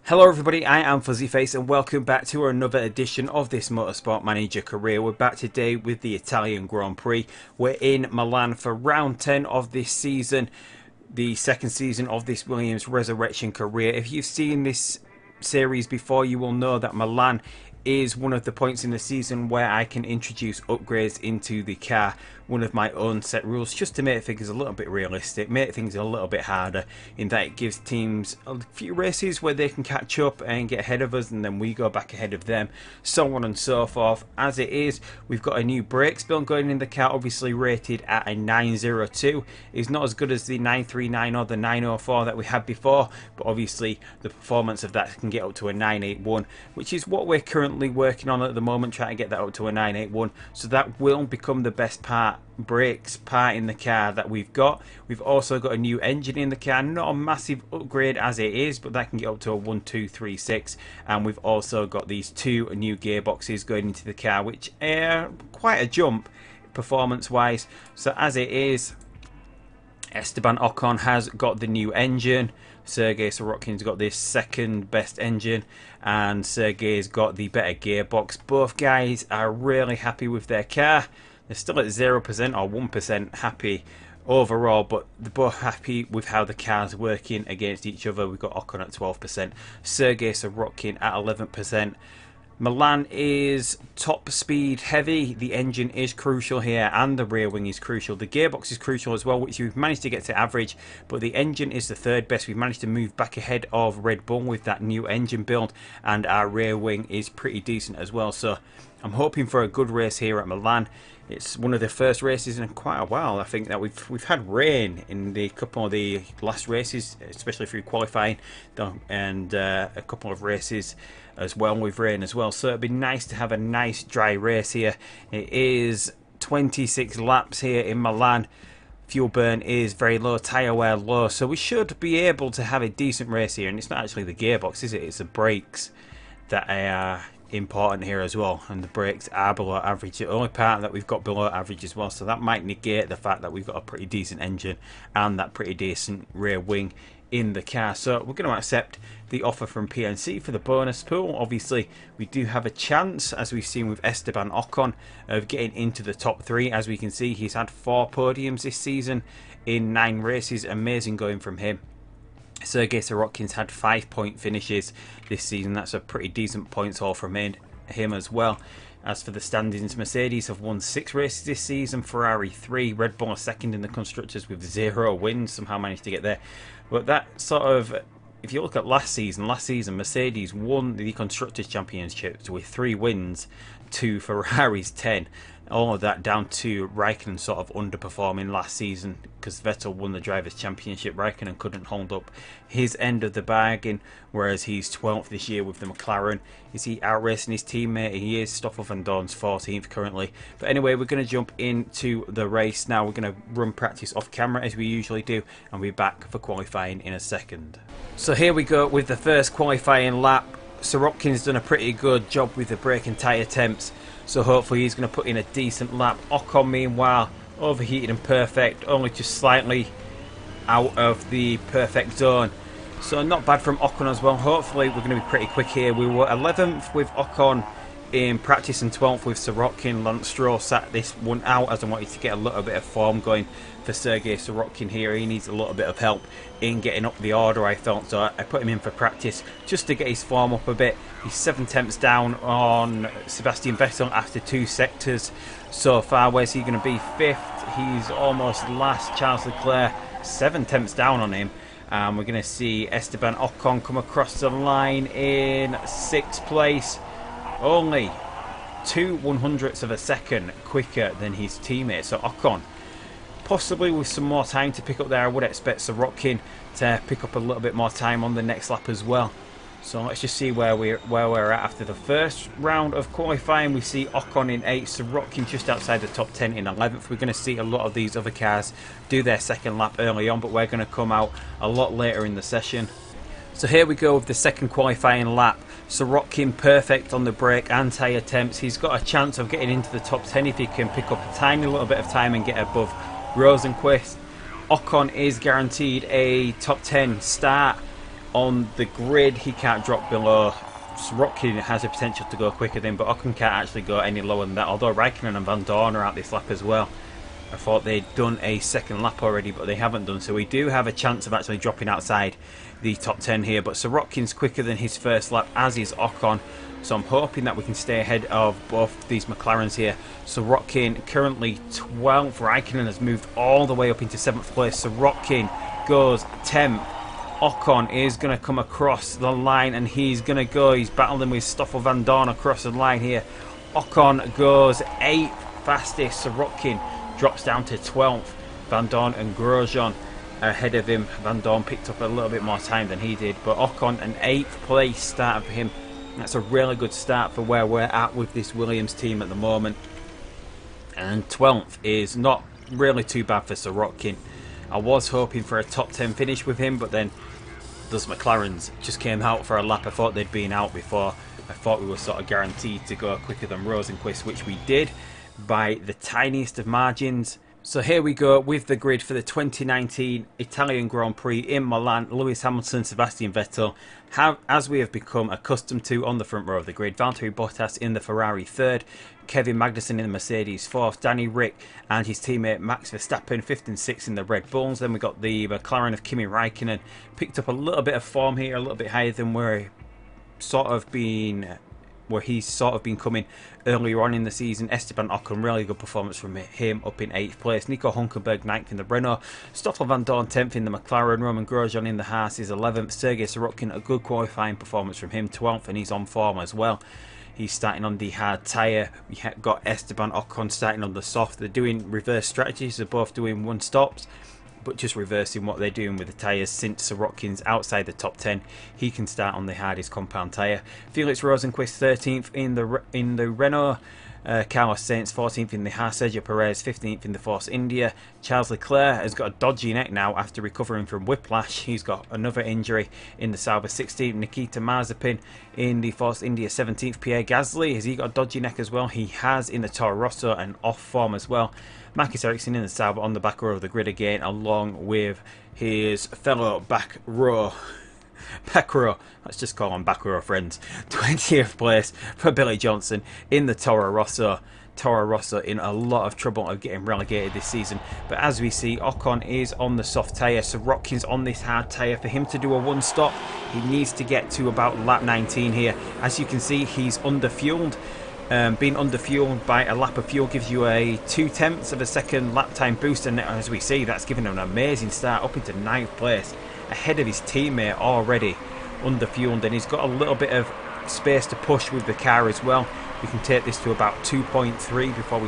Hello everybody, I am Fuzzyface and welcome back to another edition of this Motorsport Manager career. We're back today with the Italian Grand Prix. We're in Milan for round 10 of this season, the second season of this Williams Resurrection career. If you've seen this series before, you will know that Milan is one of the points in the season where I can introduce upgrades into the car, one of my own set rules, just to make things a little bit realistic, make things a little bit harder, in that it gives teams a few races where they can catch up and get ahead of us, and then we go back ahead of them, so on and so forth. As it is, we've got a new brakes build going in the car, obviously rated at a 902. It's not as good as the 939 or the 904 that we had before, but obviously the performance of that can get up to a 981, which is what we're currently working on at the moment, trying to get that up to a 981, so that will become the best brakes part in the car that we've got. We've also got a new engine in the car, not a massive upgrade as it is, but that can get up to a 1236, and we've also got these two new gearboxes going into the car, which are quite a jump performance wise. So as it is, Esteban Ocon has got the new engine, Sergei Sorokin's got this second best engine, and Sergei's got the better gearbox. Both guys are really happy with their car. They're still at 0% or 1% happy overall, but they're both happy with how the car's working against each other. We've got Ocon at 12%, Sergei Sorokin at 11%. Milan is top speed heavy. The engine is crucial here, and the rear wing is crucial. The gearbox is crucial as well, which we've managed to get to average, but the engine is the third best. We've managed to move back ahead of Red Bull with that new engine build, and our rear wing is pretty decent as well. So I'm hoping for a good race here at Milan. It's one of the first races in quite a while. I think that we've had rain in the couple of the last races, especially through qualifying, and a couple of races as well with rain as well. So it'd be nice to have a nice dry race here. It is 26 laps here in Milan. Fuel burn is very low, tyre wear low, so we should be able to have a decent race here. And it's not actually the gearbox, is it? It's the brakes that are important here as well, and the brakes are below average. The only part that we've got below average as well, so that might negate the fact that we've got a pretty decent engine and that pretty decent rear wing in the car. So we're going to accept the offer from PNC for the bonus pool. Obviously we do have a chance, as we've seen with Esteban Ocon, of getting into the top 3. As we can see, he's had 4 podiums this season in 9 races. Amazing going from him. Sergei Sorokin's had 5-point finishes this season. That's a pretty decent points haul from him as well. As for the standings, Mercedes have won 6 races this season, Ferrari 3, Red Bull are second in the constructors with 0 wins, somehow managed to get there. But that sort of, if you look at last season Mercedes won the constructors championships with 3 wins to Ferrari's 10. All of that down to Raikkonen sort of underperforming last season, because Vettel won the Drivers' Championship. Raikkonen couldn't hold up his end of the bargain, whereas he's 12th this year with the McLaren. Is he outracing his teammate? He is. Stoffel van Dorn's 14th currently. But anyway, we're going to jump into the race now. We're going to run practice off camera as we usually do, and we'll be back for qualifying in a second. So here we go with the first qualifying lap. Sorokin's done a pretty good job with the brake and tyre temps, so hopefully he's going to put in a decent lap. Ocon, meanwhile, overheated and perfect, only just slightly out of the perfect zone. So not bad from Ocon as well. Hopefully we're going to be pretty quick here. We were 11th with Ocon in practice and 12th with Sorokin. Lance Stroll sat this one out as I wanted to get a little bit of form going for Sergei Sorokin here. He needs a little bit of help in getting up the order, I felt, so I put him in for practice just to get his form up a bit. He's 7 tenths down on Sebastian Vettel after 2 sectors so far. Where's he going to be? 5th. He's almost last. Charles Leclerc 7 tenths down on him. We're going to see Esteban Ocon come across the line in 6th place. Only 0.02 of a second quicker than his teammate. So Ocon, possibly with some more time to pick up there. I would expect Sorokin to pick up a little bit more time on the next lap as well. So let's just see where we're at after the first round of qualifying. We see Ocon in 8th, Sorokin just outside the top 10 in 11th. We're going to see a lot of these other cars do their second lap early on, but we're going to come out a lot later in the session. So here we go with the second qualifying lap. Sorokin perfect on the brake and tyre temps. He's got a chance of getting into the top 10 if he can pick up a tiny little bit of time and get above Rosenquist. Ocon is guaranteed a top 10 start on the grid. He can't drop below. Sorokin has the potential to go quicker than, but Ocon can't actually go any lower than that, although Raikkonen and Van Dorn are out this lap as well. I thought they'd done a second lap already, but they haven't done, so we do have a chance of actually dropping outside the top 10 here. But Sorokin's quicker than his first lap, as is Ocon, so I'm hoping that we can stay ahead of both these McLarens here. Sorokin currently 12th, Raikkonen has moved all the way up into 7th place. Sorokin goes 10th. Ocon is going to come across the line, and he's going to go. He's battling with Stoffel Van Dorn across the line here. Ocon goes 8th fastest. Sorokin drops down to 12th. Van Dorn and Grosjean ahead of him. Van Dorn picked up a little bit more time than he did, but Ocon an 8th place start for him. That's a really good start for where we're at with this Williams team at the moment. And 12th is not really too bad for Sorokin. I was hoping for a top 10 finish with him, but then those McLarens just came out for a lap. I thought they'd been out before. I thought we were sort of guaranteed to go quicker than Rosenquist, which we did by the tiniest of margins. So here we go with the grid for the 2019 Italian Grand Prix in Milan. Lewis Hamilton, Sebastian Vettel, as we have become accustomed to, on the front row of the grid. Valtteri Bottas in the Ferrari 3rd, Kevin Magnussen in the Mercedes 4th, Danny Rick and his teammate Max Verstappen 5th and 6th in the Red Bulls. Then we got the McLaren of Kimi Raikkonen, picked up a little bit of form here, a little bit higher than where he's sort of been coming earlier on in the season. Esteban Ocon, really good performance from him, up in 8th place. Nico Hulkenberg 9th in the Renault, Stoffel Van Dorn 10th in the McLaren, Roman Grosjean in the Haas is 11th, Sergei Sorokin, a good qualifying performance from him, 12th, and he's on form as well. He's starting on the hard tyre. We have got Esteban Ocon starting on the soft. They're doing reverse strategies, they're both doing one stops, but just reversing what they're doing with the tyres. Since Sorokin's outside the top 10, he can start on the hardest compound tyre. Felix Rosenquist 13th in the Renault, Carlos Sainz 14th in the Haas, Sergio Perez 15th in the Force India. Charles Leclerc has got a dodgy neck now after recovering from whiplash. He's got another injury in the Sauber 16th. Nikita Mazepin in the Force India 17th. Pierre Gasly, has he got a dodgy neck as well? He has in the Toro Rosso and off form as well. Marcus Ericsson in the Sauber on the back row of the grid again, along with his fellow back row, let's just call them back row friends. 20th place for Billy Johnson in the Toro Rosso. Toro Rosso in a lot of trouble of getting relegated this season. But as we see, Ocon is on the soft tyre, Sorokin's on this hard tyre. For him to do a one stop, he needs to get to about lap 19 here. As you can see, he's under-fueled. Being under-fueled by a lap of fuel gives you a 0.2 of a second lap time boost, and as we see, that's given him an amazing start up into 9th place, ahead of his teammate already under-fueled, and he's got a little bit of space to push with the car as well. We can take this to about 2.3 before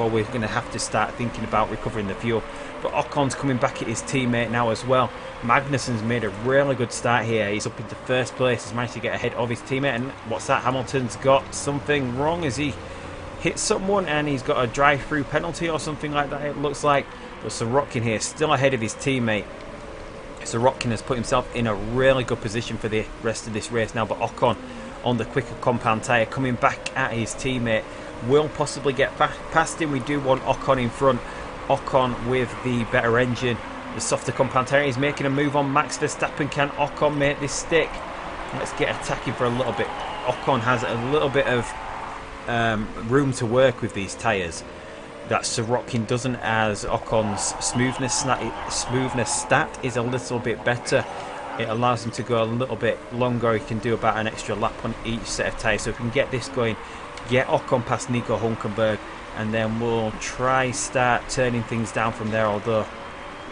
we're going to have to start thinking about recovering the fuel. But Ocon's coming back at his teammate now as well. Magnussen's made a really good start here. He's up into 1st place. He's managed to get ahead of his teammate. And what's that? Hamilton's got something wrong as he hit someone, and he's got a drive-through penalty or something like that, it looks like. But Sorokin here still ahead of his teammate. Sorokin has put himself in a really good position for the rest of this race now. But Ocon on the quicker compound tyre, coming back at his teammate, will possibly get past him. We do want Ocon in front. Ocon with the better engine, the softer compound tyre. He's making a move on Max Verstappen. Can Ocon make this stick? Let's get attacking for a little bit. Ocon has a little bit of room to work with these tyres that Sorokin doesn't, as Ocon's smoothness stat is a little bit better. It allows him to go a little bit longer. He can do about an extra lap on each set of tyres. So if we can get this going, get Ocon past Nico Hulkenberg, and then we'll try start turning things down from there. Although,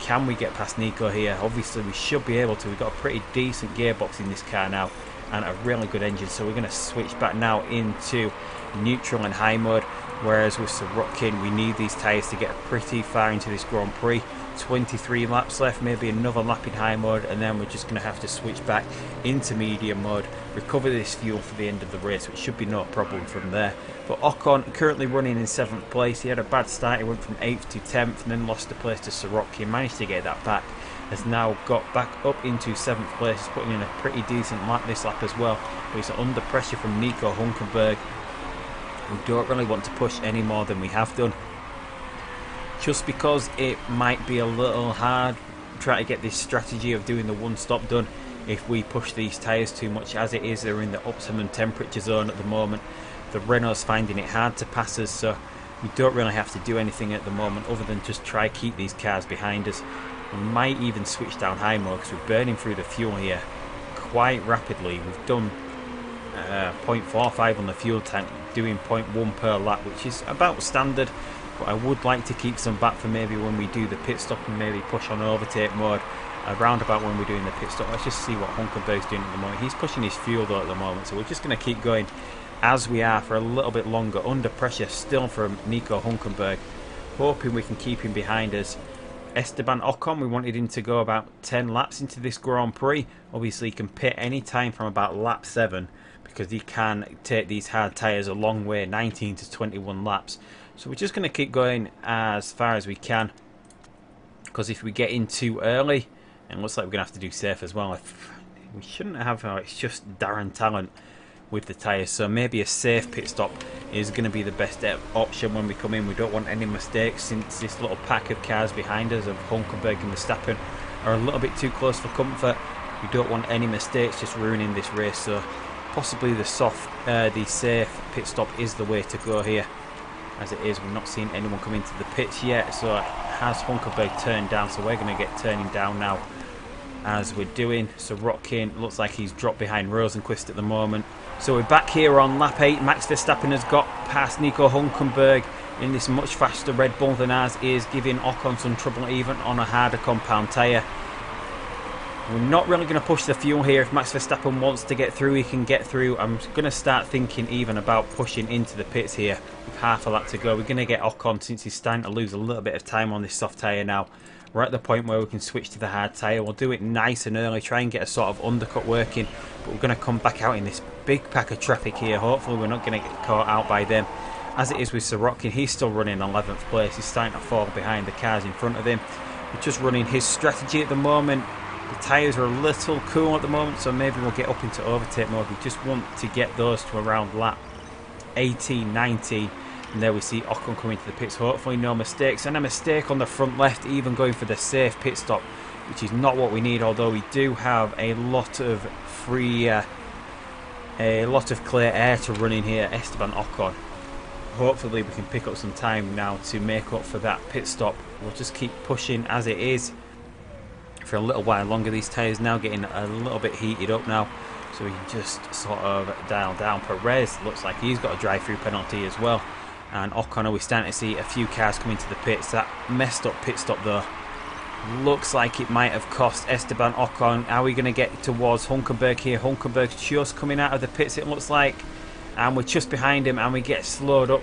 can we get past Nico here? Obviously we should be able to. We've got a pretty decent gearbox in this car now and a really good engine, so we're going to switch back now into neutral and high mode. Whereas with Sorokin, we need these tyres to get pretty far into this Grand Prix. 23 laps left, maybe another lap in high mode, and then we're just going to have to switch back into medium mode, recover this fuel for the end of the race, which should be no problem from there. But Ocon currently running in 7th place. He had a bad start. He went from 8th to 10th and then lost the place to Sorokin. Managed to get that back. Has now got back up into 7th place. He's putting in a pretty decent lap this lap as well. But he's under pressure from Nico Hulkenberg. We don't really want to push any more than we have done, just because it might be a little hard try to get this strategy of doing the one stop done if we push these tyres too much. As it is, they're in the optimum temperature zone at the moment. The Renault's finding it hard to pass us, so we don't really have to do anything at the moment other than just try keep these cars behind us. We might even switch down high mode because we're burning through the fuel here quite rapidly. We've done 0.45 on the fuel tank, doing 0.1 per lap, which is about standard, but I would like to keep some back for maybe when we do the pit stop and maybe push on overtake mode around about when we're doing the pit stop. Let's just see what Hulkenberg's doing at the moment. He's pushing his fuel though at the moment, so we're just going to keep going as we are for a little bit longer, under pressure still from Nico Hulkenberg, hoping we can keep him behind us. Esteban Ocon, we wanted him to go about 10 laps into this Grand Prix. Obviously he can pit any time from about lap 7 because he can take these hard tyres a long way, 19 to 21 laps. So we're just going to keep going as far as we can, because if we get in too early, and it looks like we're going to have to do safe as well. We shouldn't have, it's just Darren Talent with the tyres, so maybe a safe pit stop is going to be the best option when we come in. We don't want any mistakes since this little pack of cars behind us of Hulkenberg and Verstappen are a little bit too close for comfort. We don't want any mistakes just ruining this race, so possibly the safe pit stop is the way to go here. As it is, we're not seeing anyone come into the pits yet, so has Hulkenberg turned down, so we're going to get turning down now as we're doing. So Rotkin looks like he's dropped behind Rosenquist at the moment. So we're back here on lap 8. Max Verstappen has got past Nico Hulkenberg in this much faster Red Bull than ours is, giving Ocon some trouble even on a harder compound tyre. We're not really going to push the fuel here. If Max Verstappen wants to get through, he can get through. I'm going to start thinking even about pushing into the pits here with half a lap to go. We're going to get Ocon, since he's starting to lose a little bit of time on this soft tyre now. We're at the point where we can switch to the hard tyre. We'll do it nice and early, try and get a sort of undercut working, but we're going to come back out in this big pack of traffic here. Hopefully we're not going to get caught out by them. As it is with Sirotkin, he's still running 11th place. He's starting to fall behind the cars in front of him. We're just running his strategy at the moment. The tyres are a little cool at the moment, so maybe we'll get up into overtake mode. We just want to get those to around lap 18, 19. And there we see Ocon coming to the pits. Hopefully no mistakes. And a mistake on the front left, even going for the safe pit stop, which is not what we need, although we do have a lot of clear air to run in here. Esteban Ocon. Hopefully we can pick up some time now to make up for that pit stop. We'll just keep pushing as it is for a little while longer. These tyres now getting a little bit heated up now, so we can just sort of dial down. Perez looks like he's got a drive-through penalty as well, and Ocon, we're starting to see a few cars come into the pits. That messed up pit stop though looks like it might have cost Esteban Ocon. Are we going to get towards Hulkenberg here? Hulkenberg's just coming out of the pits, it looks like, and we're just behind him, and we get slowed up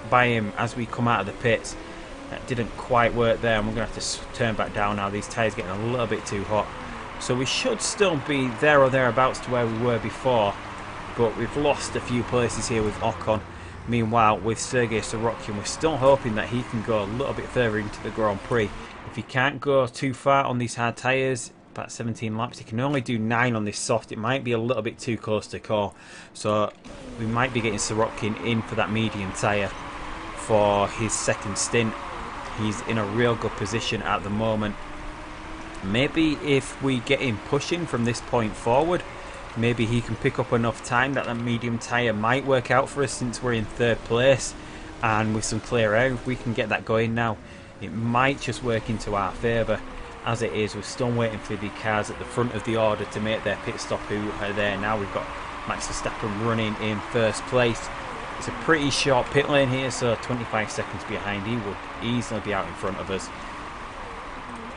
by him as we come out of the pits. That didn't quite work there, and we're going to have to turn back down now. These tyres getting a little bit too hot. So we should still be there or thereabouts to where we were before, but we've lost a few places here with Ocon. Meanwhile, with Sergei Sirotkin, we're still hoping that he can go a little bit further into the Grand Prix. If he can't go too far on these hard tyres, about 17 laps, he can only do 9 on this soft. It might be a little bit too close to call. So we might be getting Sirotkin in for that medium tyre for his second stint. He's in a real good position at the moment. Maybe if we get him pushing from this point forward, maybe he can pick up enough time that the medium tyre might work out for us, since we're in 3rd place. And with some clear air, if we can get that going now, it might just work into our favour. As it is, we're still waiting for the cars at the front of the order to make their pit stop who are there now. We've got Max Verstappen running in 1st place. It's a pretty short pit lane here, so 25 seconds behind. He would easily be out in front of us.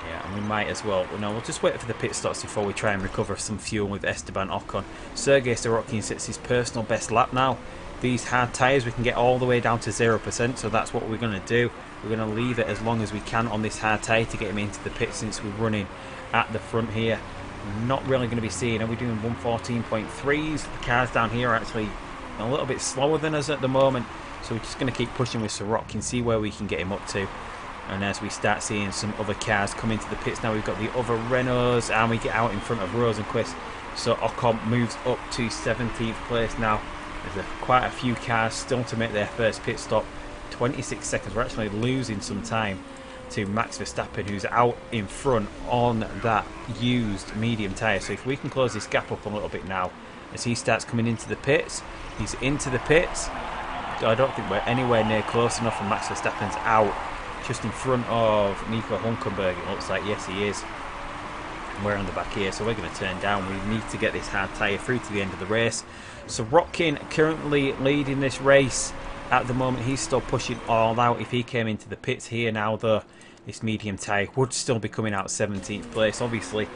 Yeah, and we might as well. No, we'll just wait for the pit stops before we try and recover some fuel with Esteban Ocon. Sergei Sirotkin sets his personal best lap now. These hard tyres, we can get all the way down to 0%, so that's what we're going to do. We're going to leave it as long as we can on this hard tyre to get him into the pit, since we're running at the front here. We're not really going to be seeing, are we doing 114.3s? The cars down here are actually a little bit slower than us at the moment, so we're just going to keep pushing with Sirotkin, see where we can get him up to. And as we start seeing some other cars come into the pits now, we've got the other Renaults, and we get out in front of Rosenquist, so Ocon moves up to 17th place now. There's quite a few cars still to make their first pit stop. 26 seconds, we're actually losing some time to Max Verstappen, who's out in front on that used medium tyre. So if we can close this gap up a little bit now as he starts coming into the pits. He's into the pits. I don't think we're anywhere near close enough, and Max Verstappen's out just in front of Nico Hülkenberg. It looks like, yes, he is. We're on the back here, so we're going to turn down. We need to get this hard tyre through to the end of the race. So Rotkin currently leading this race at the moment. He's still pushing all out. If he came into the pits here now, though, this medium tyre would still be coming out 17th place. Obviously,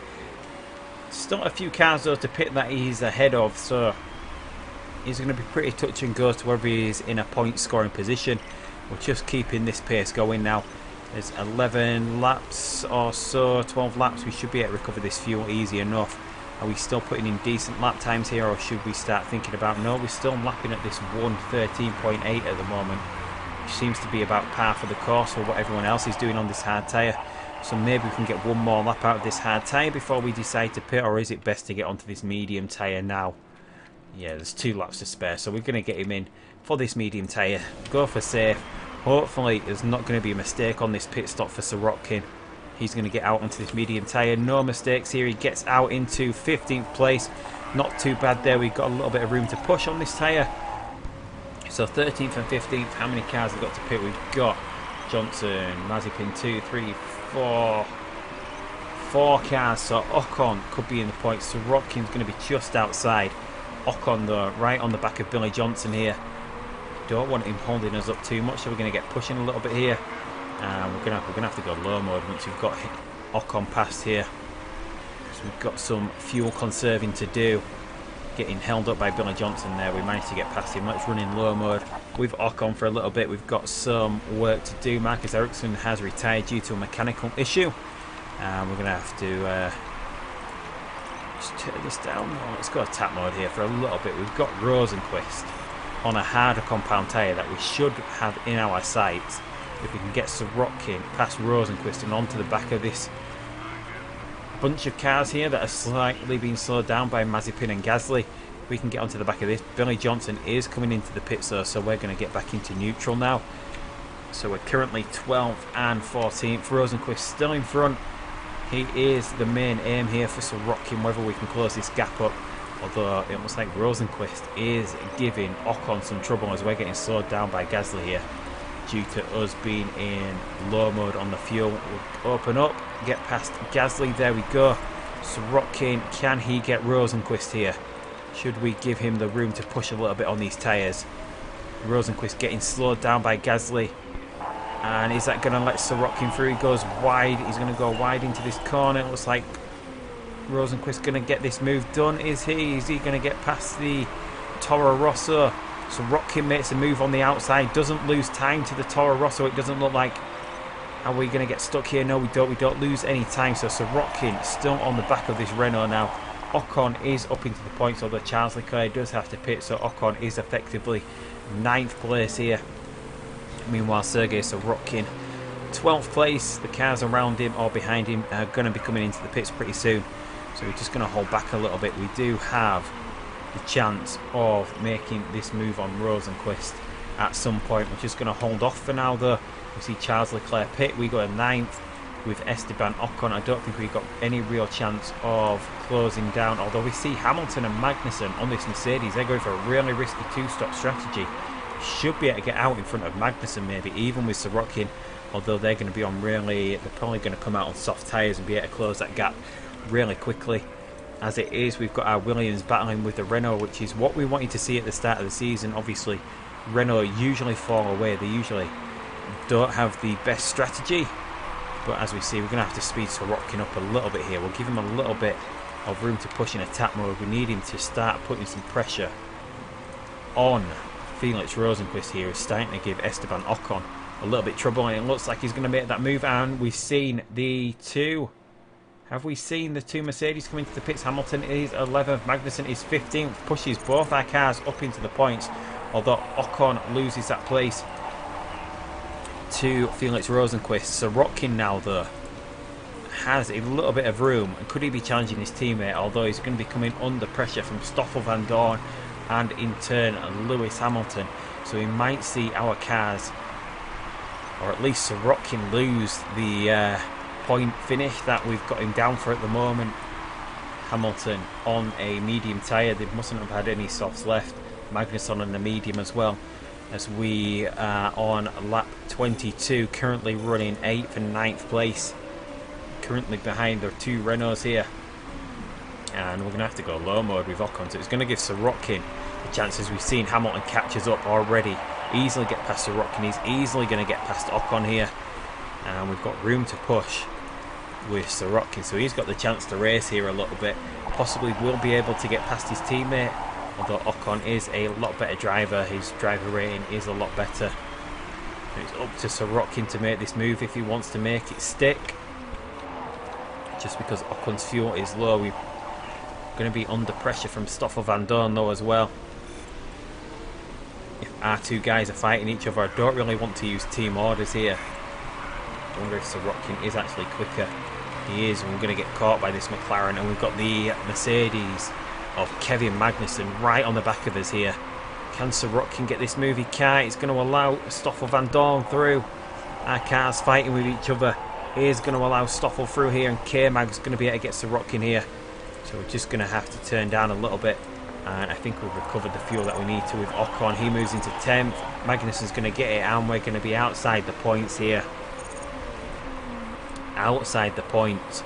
still a few cars though to pit that he's ahead of, so he's going to be pretty touch and go to whether he's in a point scoring position. We're just keeping this pace going now. There's 11 laps or so, 12 laps. We should be able to recover this fuel easy enough. Are we still putting in decent lap times here, or should we start thinking about... No, we're still lapping at this 1:13.8 at the moment, which seems to be about par for the course for what everyone else is doing on this hard tyre. So maybe we can get one more lap out of this hard tyre before we decide to pit, or is it best to get onto this medium tyre now? Yeah, there's 2 laps to spare, so we're going to get him in for this medium tyre. Go for safe. Hopefully there's not going to be a mistake on this pit stop for Sirotkin. He's going to get out onto this medium tyre. No mistakes here. He gets out into 15th place. Not too bad there. We've got a little bit of room to push on this tyre. So 13th and 15th. How many cars have got to pit? We've got Johnson, Mazepin, 2, 3, 4. 4 cars. So Ocon could be in the points. Sirotkin's going to be just outside. Ocon though, right on the back of Billy Johnson here. Don't want him holding us up too much, so we're going to get pushing a little bit here. We're going to have to go low mode once we've got Ocon past here, because we've got some fuel conserving to do. Getting held up by Billy Johnson there. We managed to get past him. Let's run in low mode with Ocon for a little bit. We've got some work to do. Marcus Ericsson has retired due to a mechanical issue. We're going to have to just turn this down. Let's go tap mode here for a little bit. We've got Rosenquist on a harder compound tyre that we should have in our sights. If we can get Sirotkin past Rosenquist and onto the back of this bunch of cars here that are slightly being slowed down by Mazepin and Gasly, if we can get onto the back of this. Billy Johnson is coming into the pits though, so we're going to get back into neutral now. So we're currently 12th and 14th. Rosenquist still in front. He is the main aim here for Sirotkin, whether we can close this gap up. Although it looks like Rosenquist is giving Ocon some trouble as we're getting slowed down by Gasly here, due to us being in low mode on the fuel. We'll open up, get past Gasly. There we go. Sirotkin, can he get Rosenquist here? Should we give him the room to push a little bit on these tyres? Rosenquist getting slowed down by Gasly. And is that going to let Sirotkin through? He goes wide. He's going to go wide into this corner. It looks like Rosenquist going to get this move done. Is he? Is he going to get past the Toro Rosso? So Rotkin makes a move on the outside. Doesn't lose time to the Toro Rosso. It doesn't look like... Are we going to get stuck here? No, we don't. We don't lose any time. So Sirotkin still on the back of this Renault now. Ocon is up into the points, although Charles Leclerc does have to pit. So Ocon is effectively 9th place here. Meanwhile, Sergei Sirotkin, 12th place. The cars around him or behind him are going to be coming into the pits pretty soon. So we're just going to hold back a little bit. We do have the chance of making this move on Rosenquist at some point. We're just going to hold off for now though. We see Charles Leclerc pit. We go in 9th with Esteban Ocon. I don't think we've got any real chance of closing down, although we see Hamilton and Magnussen on this Mercedes. They're going for a really risky 2-stop strategy. Should be able to get out in front of Magnussen maybe, even with Sirotkin, although they're going to be on really... They're probably going to come out on soft tyres and be able to close that gap really quickly. As it is, we've got our Williams battling with the Renault, which is what we wanted to see at the start of the season. Obviously, Renault usually fall away. They usually don't have the best strategy. But as we see, we're going to have to speed Sirotkin up a little bit here. We'll give him a little bit of room to push in attack mode. We need him to start putting some pressure on Felix Rosenquist here. Is starting to give Esteban Ocon a little bit trouble, and it looks like he's going to make that move. And we've seen the two... Have we seen the two Mercedes come into the pits? Hamilton is 11th, Magnussen is 15th, pushes both our cars up into the points, although Ocon loses that place to Felix Rosenquist. Sirotkin now though has a little bit of room, and could he be challenging his teammate, although he's going to be coming under pressure from Stoffel van Dorn and in turn Lewis Hamilton, so we might see our cars, or at least Sorokin lose the point finish that we've got him down for at the moment. Hamilton on a medium tyre. They mustn't have had any softs left. Magnussen on a medium as well, as we are on lap 22, currently running 8th and 9th place, currently behind their 2 Renaults here, and we're going to have to go low mode with Ocon, so it's going to give Sorokin the chances. We've seen Hamilton catches up already, easily get past Sorokin. He's easily going to get past Ocon here, and we've got room to push with Sorokin, so he's got the chance to race here a little bit, possibly will be able to get past his teammate, although Ocon is a lot better driver. His driver rating is a lot better. It's up to Sorokin to make this move if he wants to make it stick. Just because Ocon's fuel is low, we're going to be under pressure from Stoffel Van Dorn though as well. If our 2 guys are fighting each other, I don't really want to use team orders here. I wonder if Sorokin is actually quicker. He is, and we're going to get caught by this McLaren, and we've got the Mercedes of Kevin Magnussen right on the back of us here. Can Sorokin get this move? He can't. It's going to allow Stoffel Van Dorn through. Our cars fighting with each other. He's going to allow Stoffel through here, and K-Mag's going to be able to get Sorokin here. So we're just going to have to turn down a little bit, and I think we've recovered the fuel that we need to with Ocon. He moves into 10th. Magnussen's going to get it, and we're going to be outside the points here. Outside the points.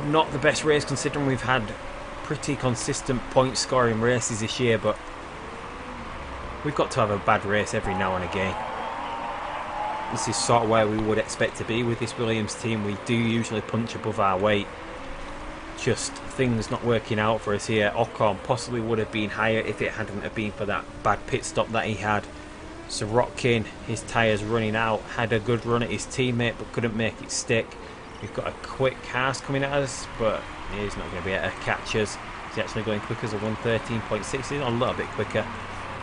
Not the best race considering we've had pretty consistent point scoring races this year, but we've got to have a bad race every now and again. This is sort of where we would expect to be with this Williams team. We do usually punch above our weight. Just things not working out for us here. Ocon possibly would have been higher if it hadn't have been for that bad pit stop that he had. Sorokin, his tyres running out, had a good run at his teammate but couldn't make it stick. We've got a quick Haas coming at us, but he's not going to be able to catch us. He's actually going quick as a 113.6, he's a little bit quicker,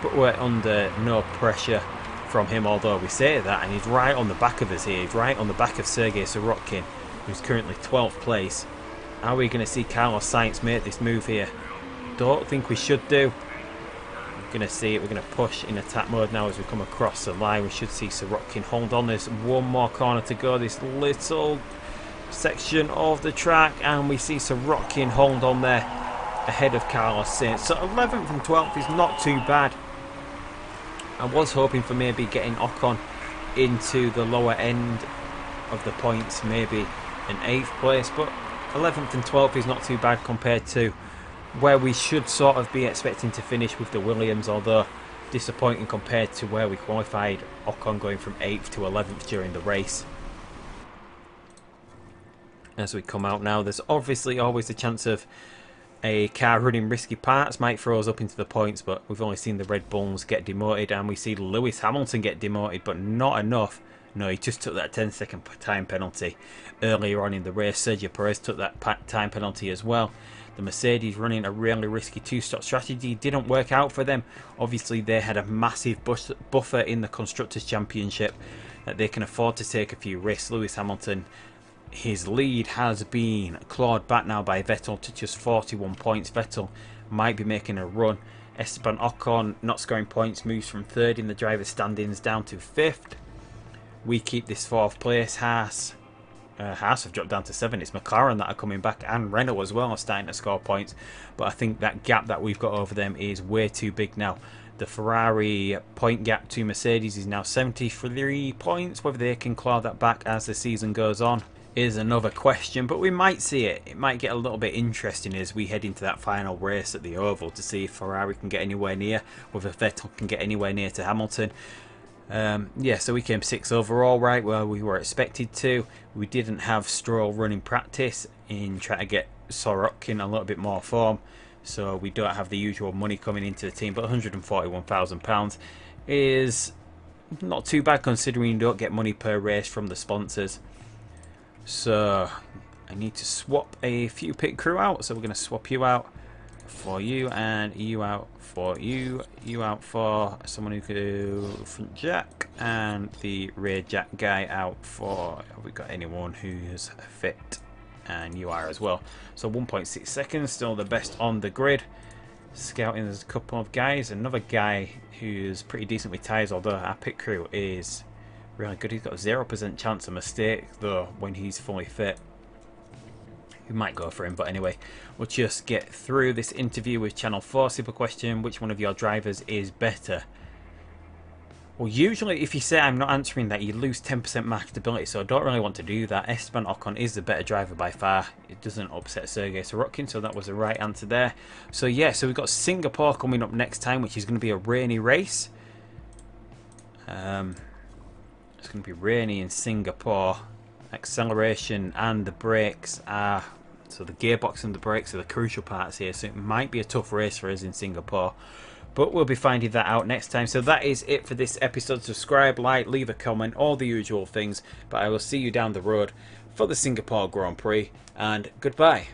but we're under no pressure from him, although we say that, and he's right on the back of us here. He's right on the back of Sergei Sorokin, who's currently 12th place. Are we going to see Carlos Sainz make this move here? Don't think we should do. We're going to see it. We're going to push in attack mode now as we come across the line. We should see Sorokin hold on. There's one more corner to go, this little section of the track, and we see Sorokin hold on there ahead of Carlos Sainz. So 11th and 12th is not too bad. I was hoping for maybe getting Ocon into the lower end of the points, maybe an 8th place, but 11th and 12th is not too bad compared to where we should sort of be expecting to finish with the Williams, although disappointing compared to where we qualified. Ocon going from 8th to 11th during the race. As we come out now, there's obviously always a chance of a car running risky parts might throw us up into the points, but we've only seen the Red Bulls get demoted, and we see Lewis Hamilton get demoted, but not enough. No, he just took that 10-second time penalty earlier on in the race. Sergio Perez took that time penalty as well. The Mercedes running a really risky 2-stop strategy didn't work out for them. Obviously they had a massive buffer in the Constructors' Championship that they can afford to take a few risks. Lewis Hamilton, his lead has been clawed back now by Vettel to just 41 points. Vettel might be making a run. Esteban Ocon, not scoring points, moves from 3rd in the driver's standings down to 5th. We keep this 4th place. Haas have dropped down to 7th. It's McLaren that are coming back, and Renault as well are starting to score points, but I think that gap that we've got over them is way too big now. The Ferrari point gap to Mercedes is now 73 points. Whether they can claw that back as the season goes on is another question, but we might see it. It might get a little bit interesting as we head into that final race at the Oval to see if Ferrari can get anywhere near, whether Vettel can get anywhere near to Hamilton. Yeah, so we came 6th overall, right where we were expected to. We didn't have Stroll running practice in trying to get Sorokin a little bit more form, so we don't have the usual money coming into the team, but £141,000 is not too bad considering you don't get money per race from the sponsors. So I need to swap a few pit crew out, so we're going to swap you out for you, and you out for you out for someone who could do front jack, and the rear jack guy out for, have we got anyone who's fit? And you are as well. So 1.6 seconds, still the best on the grid. Scouting, there's a couple of guys, another guy who's pretty decent with tyres, although our pit crew is really good. He's got a 0% chance of mistake, though, when he's fully fit. We might go for him, but anyway, we'll just get through this interview with Channel 4. Super question, which one of your drivers is better? Well, usually if you say I'm not answering that, you lose 10% marketability, so I don't really want to do that. Esteban Ocon is the better driver by far. It doesn't upset Sergei Sorokin, so that was the right answer there. So yeah, so we've got Singapore coming up next time, which is going to be a rainy race. It's going to be rainy in Singapore. Acceleration and the brakes are, so the gearbox and the brakes are the crucial parts here, so it might be a tough race for us in Singapore, but we'll be finding that out next time. So that is it for this episode. Subscribe, like, leave a comment, all the usual things, but I will see you down the road for the Singapore Grand Prix, and goodbye.